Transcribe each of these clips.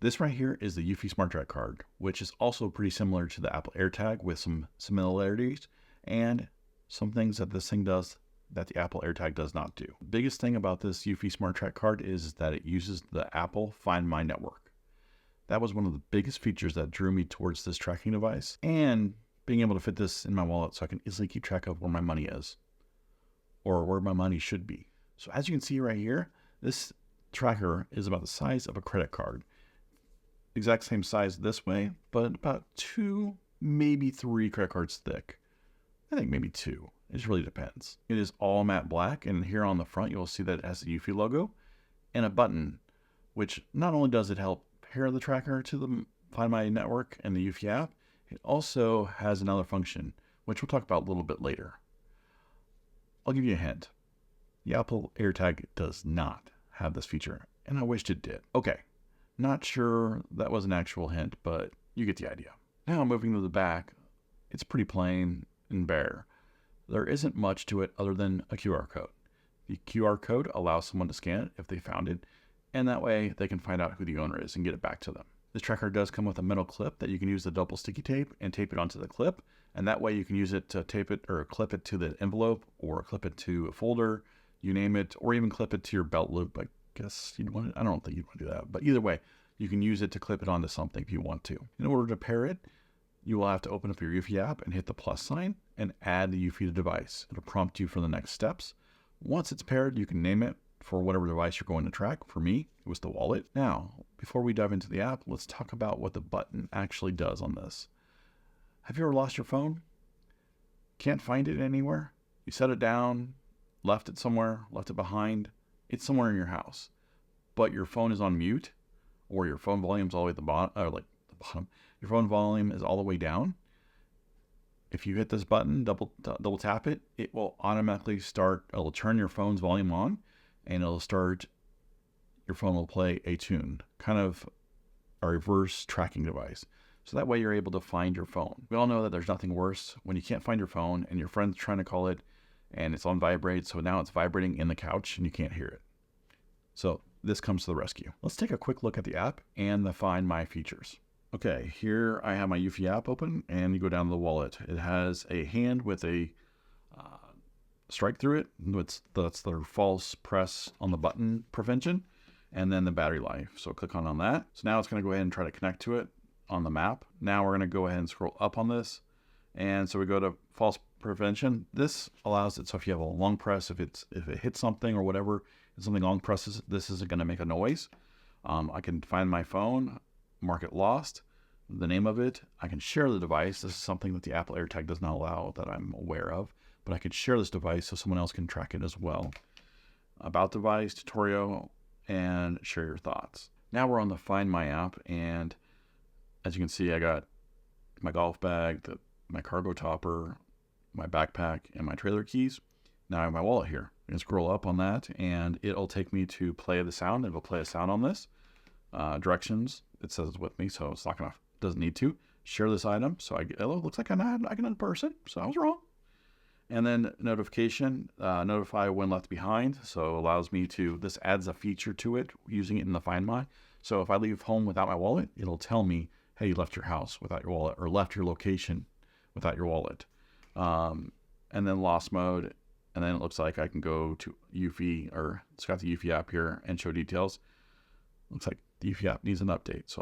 This right here is the Eufy SmartTracker Card, which is also pretty similar to the Apple AirTag with some similarities and some things that this thing does that the Apple AirTag does not do. The biggest thing about this Eufy SmartTracker Card is that it uses the Apple Find My network. That was one of the biggest features that drew me towards this tracking device, and being able to fit this in my wallet so I can easily keep track of where my money is or where my money should be. So as you can see right here, this tracker is about the size of a credit card. Exact same size this way, but about 2, maybe 3 credit cards thick. I think maybe 2. It just really depends. It is all matte black, and here on the front you'll see that it has the Eufy logo and a button, which not only does it help pair the tracker to the Find My network and the Eufy app, it also has another function, which we'll talk about a little bit later. I'll give you a hint. The Apple AirTag does not have this feature, and I wished it did. Okay. Not sure that was an actual hint, but you get the idea. Now moving to the back, it's pretty plain and bare. There isn't much to it other than a QR code. The QR code allows someone to scan it if they found it, and that way they can find out who the owner is and get it back to them. This tracker does come with a metal clip that you can use the double sticky tape and tape it onto the clip, and that way you can use it to tape it or clip it to the envelope or clip it to a folder, you name it, or even clip it to your belt loop. Guess you'd want it. I don't think you'd want to do that, but either way, you can use it to clip it onto something if you want to. In order to pair it, you will have to open up your Eufy app and hit the plus sign and add the Eufy to device. It'll prompt you for the next steps. Once it's paired, you can name it for whatever device you're going to track. For me, it was the wallet. Now, before we dive into the app, let's talk about what the button actually does on this. Have you ever lost your phone? Can't find it anywhere? You set it down, left it somewhere, left it behind. It's somewhere in your house, but your phone is on mute, or your phone volume's all the way at the bottom, or like the bottom. Your phone volume is all the way down. If you hit this button, double tap it, it will automatically start. It'll turn your phone's volume on, and it'll start. Your phone will play a tune, kind of a reverse tracking device. So that way you're able to find your phone. We all know that there's nothing worse when you can't find your phone and your friend's trying to call it, and it's on vibrate, so now it's vibrating in the couch and you can't hear it. So this comes to the rescue. Let's take a quick look at the app and the Find My features. Okay, here I have my Eufy app open, and you go down to the wallet. It has a hand with a strike through it. That's the false press on the button prevention, and then the battery life. So click on that. So now it's going to go ahead and try to connect to it on the map. Now we're going to go ahead and scroll up on this. And so we go to false prevention. This allows it, so if you have a long press, if it hits something or whatever, and something long presses, this isn't going to make a noise. I can find my phone, mark it lost, the name of it. I can share the device. This is something that the Apple AirTag does not allow that I'm aware of, but I could share this device so someone else can track it as well. About device, tutorial, and share your thoughts. Now we're on the Find My app, and as you can see, I got my golf bag, my cargo topper, my backpack, and my trailer keys. Now I have my wallet here. I can scroll up on that, and it'll take me to play the sound. It'll play a sound on this. Directions, it says it's with me, so it's not gonna, doesn't need to. Share this item, so it looks like I can another person, so I was wrong. And then notification, notify when left behind, so allows me to, this adds a feature to it, using it in the Find My. So if I leave home without my wallet, it'll tell me, hey, you left your house without your wallet, or left your location without your wallet. And then lost mode, and then it looks like I can go to Eufy, or it's got the Eufy app here, and show details. Looks like the Eufy app needs an update,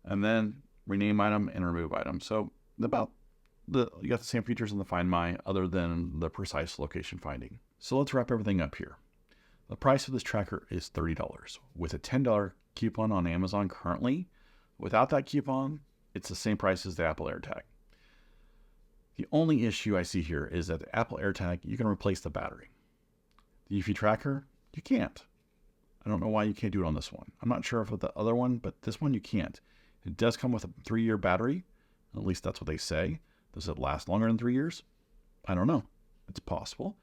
and then rename item and remove item. So you got the same features in the Find My, other than the precise location finding. So let's wrap everything up here. The price of this tracker is $30 with a $10 coupon on Amazon currently. Without that coupon, it's the same price as the Apple AirTag. The only issue I see here is that the Apple AirTag, you can replace the battery. The Eufy tracker, you can't. I don't know why you can't do it on this one. I'm not sure if with the other one, but this one you can't. It does come with a 3-year battery. At least that's what they say. Does it last longer than 3 years? I don't know. It's possible.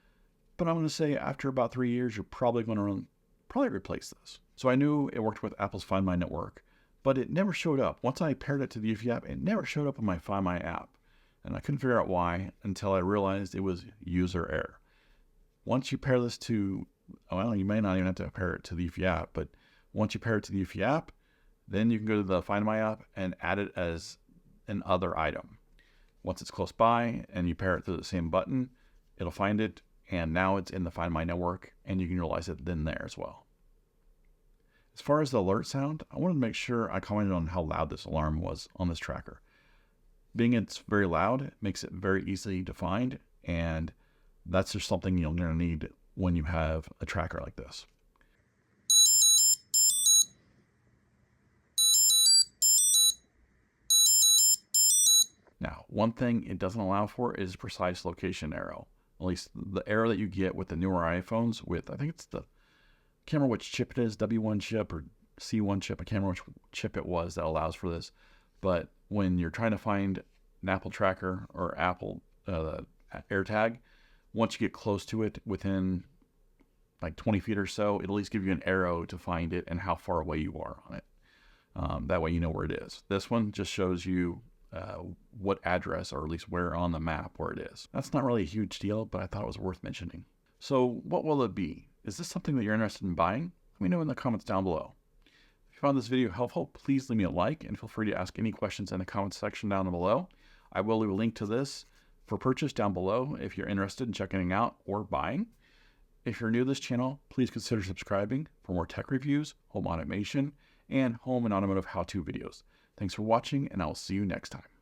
But I'm going to say after about 3 years, you're probably going to replace this. So I knew it worked with Apple's Find My network, but it never showed up. Once I paired it to the Eufy app, it never showed up on my Find My app. And I couldn't figure out why until I realized it was user error. Once you pair this to, well, you may not even have to pair it to the Eufy app, but once you pair it to the Eufy app, Then you can go to the Find My app and add it as an other item. Once it's close by and you pair it through the same button, it'll find it, and now it's in the Find My network, and you can utilize it then there as well. As far as the alert sound, I wanted to make sure I commented on how loud this alarm was on this tracker. Being it's very loud, it makes it very easy to find, and that's just something you're going to need when you have a tracker like this. Now, one thing it doesn't allow for is precise location arrow. At least the arrow that you get with the newer iPhones with, I think it's the, I can't remember which chip it is, W1 chip or C1 chip. I can't remember which chip it was that allows for this. But when you're trying to find an Apple tracker or Apple AirTag, once you get close to it within like 20 feet or so, it'll at least give you an arrow to find it and how far away you are on it. That way you know where it is. This one just shows you what address, or at least where on the map where it is. That's not really a huge deal, but I thought it was worth mentioning. So what will it be? Is this something that you're interested in buying? Let me know in the comments down below. If you found this video helpful, please leave me a like, and feel free to ask any questions in the comments section down below. I will leave a link to this for purchase down below if you're interested in checking it out or buying. If you're new to this channel, please consider subscribing for more tech reviews, home automation, and home and automotive how-to videos. Thanks for watching, and I will see you next time.